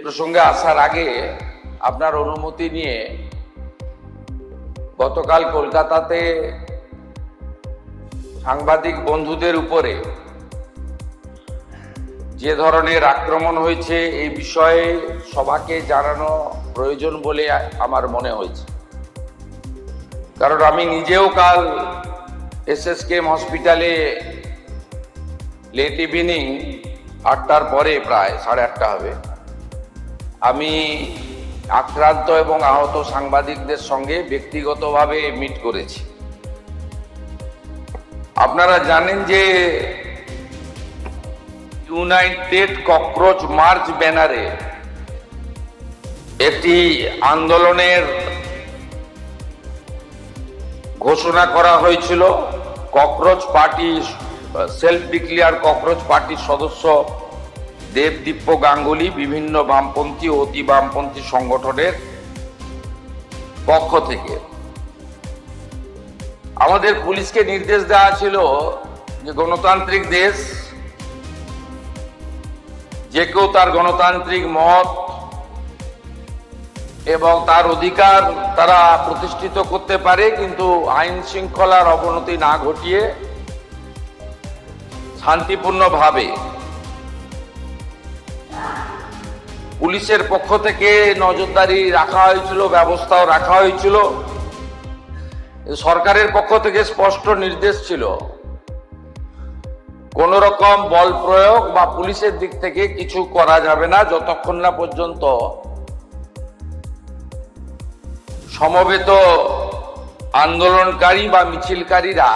প্রসঙ্গে আসার আগে আপনার অনুমতি নিয়ে গতকাল কলকাতাতে সাংবাদিক বন্ধুদের উপরে যে ধরনের আক্রমণ হয়েছে এই বিষয়ে সবাইকে জানানো প্রয়োজন বলে আমার মনে হয়েছে। কারণ আমি নিজেও কাল এসএসকেএম হসপিটালে লেট ইভিনিং 8টার পরে প্রায় 8:30 হবে আমি আক্রান্ত এবং আহত সাংবাদিকদের সঙ্গে ব্যক্তিগতভাবে মিট করেছি। আপনারা জানেন যে ইউনাইটেড ককরোচ মার্চ ব্যানারে একটি আন্দোলনের ঘোষণা করা হয়েছিল। Cockroach party, self declare cockroach পার্টির সদস্য দেবদীপ্য গাঙ্গুলি বিভিন্ন বামপন্থী ও অতি বামপন্থী সংগঠনের পক্ষ থেকে আমাদের পুলিশকে নির্দেশ দেওয়া ছিল যে গণতান্ত্রিক দেশ, যে কেউ তার গণতান্ত্রিক মত এবং তার অধিকার তারা প্রতিষ্ঠিত করতে পারে, কিন্তু আইন শৃঙ্খলার অবনতি না ঘটিয়ে শান্তিপূর্ণভাবে। পুলিশের পক্ষ থেকে নজরদারি রাখা হয়েছিল, ব্যবস্থাও রাখা হয়েছিল। সরকারের পক্ষ থেকে স্পষ্ট নির্দেশ ছিল কোন রকম বল প্রয়োগ বা পুলিশের দিক থেকে কিছু করা যাবে না যতক্ষণ না পর্যন্ত সমবেত আন্দোলনকারী বা মিছিলকারীরা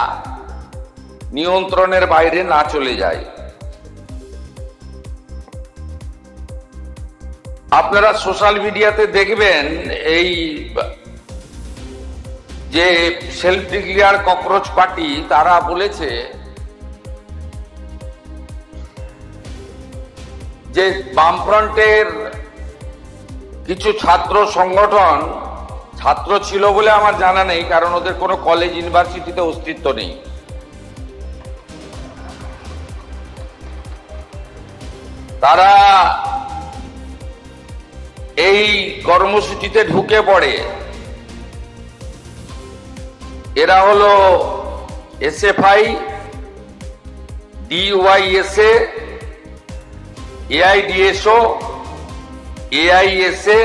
নিয়ন্ত্রণের বাইরে না চলে যায়। আপনারা সোশ্যাল মিডিয়াতে দেখবেন এই যে সেলফ ডিক্লেয়ার ককরোচ পার্টি তারা বলেছে যে বামফ্রন্টের কিছু ছাত্র সংগঠন, ছাত্র ছিল বলে আমার জানা নেই কারণ ওদের কোনো কলেজ ইউনিভার্সিটিতে অস্তিত্ব নেই, তারা এই কর্মসূচিতে ঢুকে পড়ে। এরা হলো SFI, DYSA, AIDSO, AISA,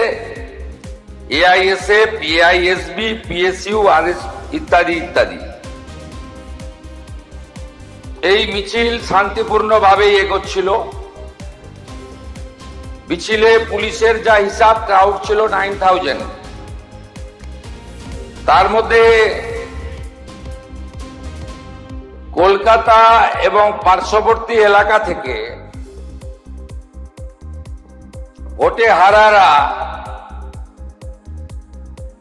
AISF, AISB, PSU, RS ইত্যাদি ইত্যাদি। এই মিছিল শান্তিপূর্ণভাবে এগোচ্ছিল। মিছিলে পুলিশের যা হিসাব ক্রাউড ছিল 9000, তার মধ্যে কলকাতা এবং পার্শ্ববর্তী এলাকা থেকে ভোটে হারারা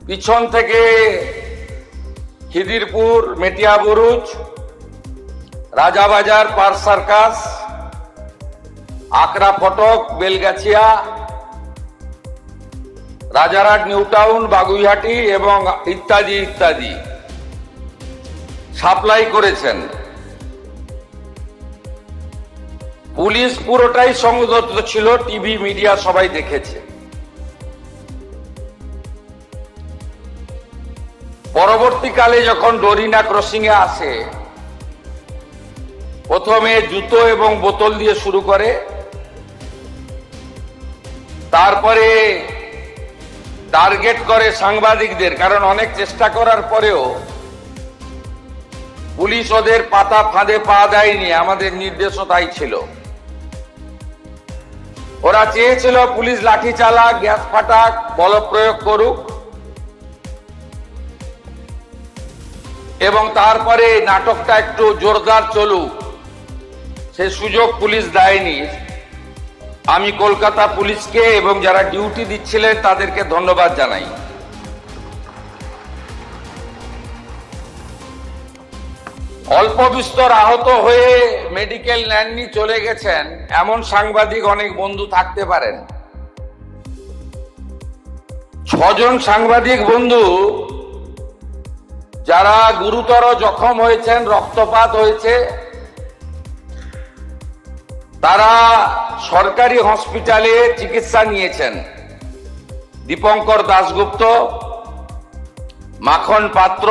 পিছন থেকে খিদিরপুর, মেটিয়াবুরুজ, রাজাবাজার, পার্ক সার্কাস, আকরা ফটক, বেলগাছিয়া, রাজারহাট, নিউ টাউন, বাগুইহাটি এবং ইত্যাদি ইত্যাদি সাপ্লাই করেছেন। পুলিশ পুরোটাই সংযত ছিল, টিভি মিডিয়া সবাই দেখেছে। পরবর্তীকালে যখন ডোরিনা ক্রসিং এ আসে, প্রথমে জুতো এবং বোতল দিয়ে শুরু করে, তারপরে টার্গেট করে সাংবাদিকদের, কারণ অনেক চেষ্টা করার পরেও পুলিশ ওদের পাতা ফাঁদে পা দেয়নি। আমাদের নির্দেশও তাই ছিল। ওরা চেয়েছিল পুলিশ লাঠি চালাক, গ্যাস ফাটাক, বল প্রয়োগ করুক এবং তারপরে নাটকটা একটু জোরদার চলুক, সে সুযোগ পুলিশ দেয়নি। আমি কলকাতা পুলিশকে এবং যারা ডিউটি দিচ্ছিলেন তাদেরকে ধন্যবাদ জানাই। অল্প বিস্তর আহত হয়ে মেডিকেল নেননি, চলে গেছেন এমন সাংবাদিক অনেক বন্ধু থাকতে পারেন। 6 জন সাংবাদিক বন্ধু যারা গুরুতর জখম হয়েছেন, রক্তপাত হয়েছে, তারা সরকারি হসপিটালে চিকিৎসা নিয়েছেন। দীপঙ্কর দাশগুপ্ত, মাখন পাত্র,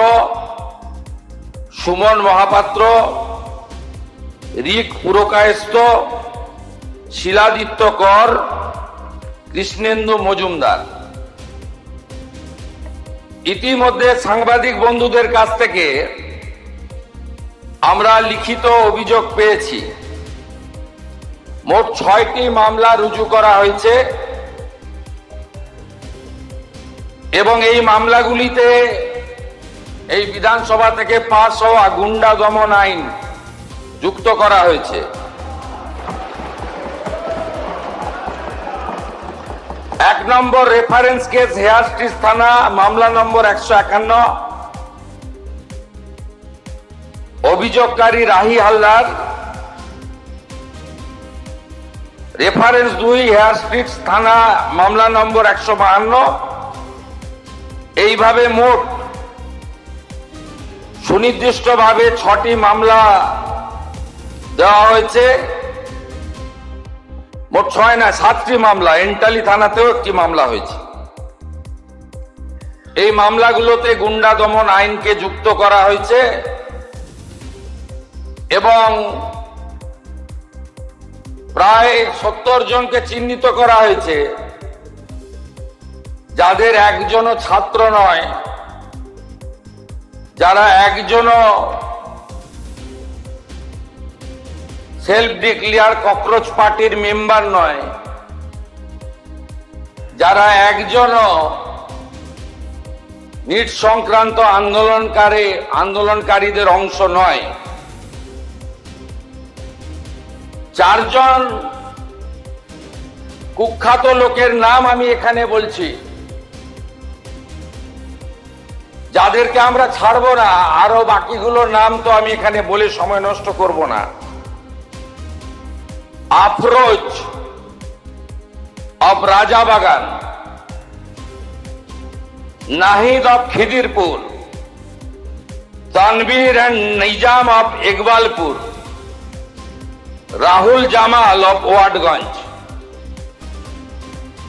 সুমন মহাপাত্র, রিক পুরকায়স্থ, শিলাদিত্য কর, কৃষ্ণেন্দু মজুমদার। ইতিমধ্যে সাংবাদিক বন্ধুদের কাছ থেকে আমরা লিখিত অভিযোগ পেয়েছি। মোট 6টি মামলা রুজু করা হয়েছে এবং এই মামলাগুলিতে এই বিধানসভা থেকে পাস হওয়া গুন্ডা দমন আইন যুক্ত করা হয়েছে। 1 নম্বর রেফারেন্স কেস হেয়ার স্ট্রিট থানা, মামলা নম্বর 151, অভিযোগকারী Rahi Haldar. Reference 2 Hare Street থানা, মামলা নম্বর 152। এইভাবে মোট সুনির্দিষ্টভাবে 6টি মামলা দেওয়া হয়েছে। মোট 6 না 7টি মামলা, এন্টালি থানাতেও একটি মামলা হয়েছে। এই মামলাগুলোতে গুন্ডা দমন আইনকে যুক্ত করা হয়েছে এবং প্রায় 70 জনকে চিহ্নিত করা হয়েছে, যাদের একজনও ছাত্র নয়, যারা একজনও সেলফ ডিক্লেয়ার ককরোচ পার্টির মেম্বার নয়, যারা একজনও নিট সংক্রান্ত আন্দোলনকারীদের অংশ নয়। 4 জন কুখ্যাত লোকের নাম আমি এখানে বলছি, যাদেরকে আমরা ছাড়বো না। আরো বাকিগুলোর নাম তো আমি এখানে বলে সময় নষ্ট করব না। Afroz of Rajabagan, Nahid of Khidirpur, Tanvir and Nizam of Iqbalpur, Rahul Jamal of Watgunge.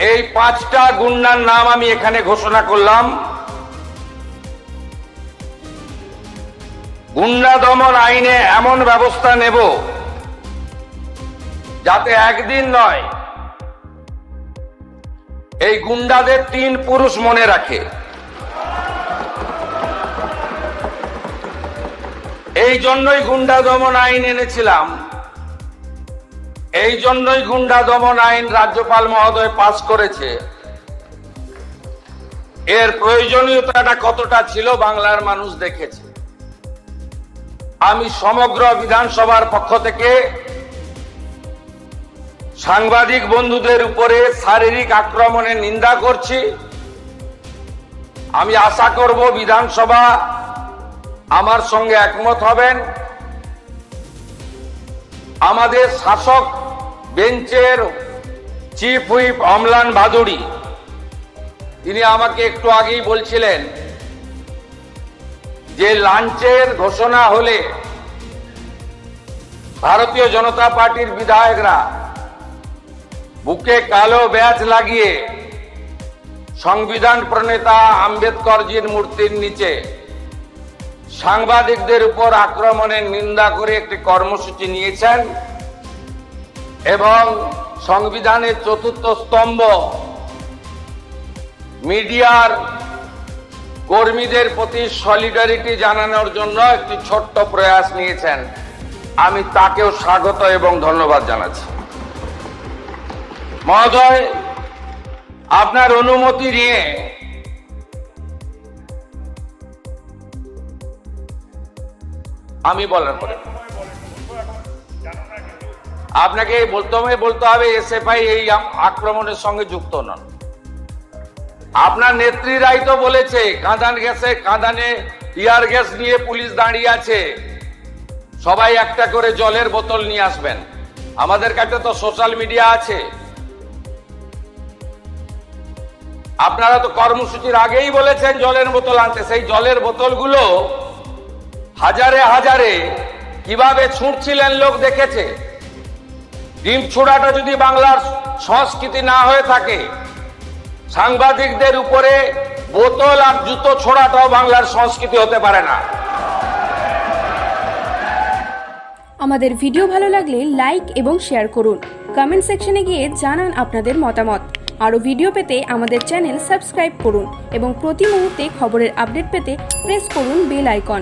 এই 5টা গুন্ডার নাম আমি এখানে ঘোষণা করলাম। গুন্ডা দমন আইনে এমন ব্যবস্থা নেব যাতে একদিন নয়, এই গুন্ডাদের 3 পুরুষ মনে রাখে। এই জন্যই গুন্ডা দমন আইন এনেছিলাম, এই জন্যই গুন্ডা দমন আইন রাজ্যপাল মহোদয় পাস করেছে। এর প্রয়োজনীয়তাটা কতটা ছিল বাংলার মানুষ দেখেছে। আমি সমগ্র বিধানসভার পক্ষ থেকে সাংবাদিক বন্ধুদের উপরে শারীরিক আক্রমণের নিন্দা করছি। আমি আশা করব বিধানসভা আমার সঙ্গে একমত হবেন। আমাদের শাসক বেঞ্চের চিফ হুইপ অম্লান ভাদুড়ী, তিনি আমাকে একটু আগেই বলছিলেন যে লাঞ্চের ঘোষণা হলে ভারতীয় জনতা পার্টির বিধায়করা বুকে কালো ব্যাজ লাগিয়ে সংবিধান প্রণেতা আম্বেদকরজির মূর্তির নিচে সাংবাদিকদের উপর আক্রমণের নিন্দা করে একটি কর্মসূচি নিয়েছেন এবং সংবিধানের 4র্থ স্তম্ভ মিডিয়ার কর্মীদের প্রতি সলিডারিটি জানানোর জন্য একটি ছোট্ট প্রয়াস নিয়েছেন। আমি তাকেও স্বাগত এবং ধন্যবাদ জানাচ্ছি। মহোদয়, আপনার অনুমতি নিয়ে আমি বলার পরে আপনাকে বলতে হবে এসএফআই এই আক্রমণের সঙ্গে যুক্ত নন। আপনার নেত্রীরাই তো বলেছে কাঁদানে টিয়ার গ্যাস নিয়ে পুলিশ দাঁড়িয়ে আছে, সবাই একটা করে জলের বোতল নিয়ে আসবেন। আমাদের কাছে তো সোশ্যাল মিডিয়া আছে। আপনারা তো কর্মসূচির আগেই বলেছেন জলের বোতল আনতে। সেই জলের বোতলগুলো হাজারে হাজারে কিভাবে ছুঁড়ছিলেন লোক দেখেছে। ডিম ছোড়াটা যদি বাংলার সংস্কৃতি না হয়ে থাকে, সাংবাদিকদের উপরে বোতল আর জুতো ছোড়াটাও বাংলার সংস্কৃতি হতে পারে না। আমাদের ভিডিও ভালো লাগলে লাইক এবং শেয়ার করুন। কমেন্ট সেকশনে গিয়ে জানান আপনাদের মতামত। আরও ভিডিও পেতে আমাদের চ্যানেল সাবস্ক্রাইব করুন এবং প্রতি মুহূর্তে খবরের আপডেট পেতে প্রেস করুন বেল আইকন।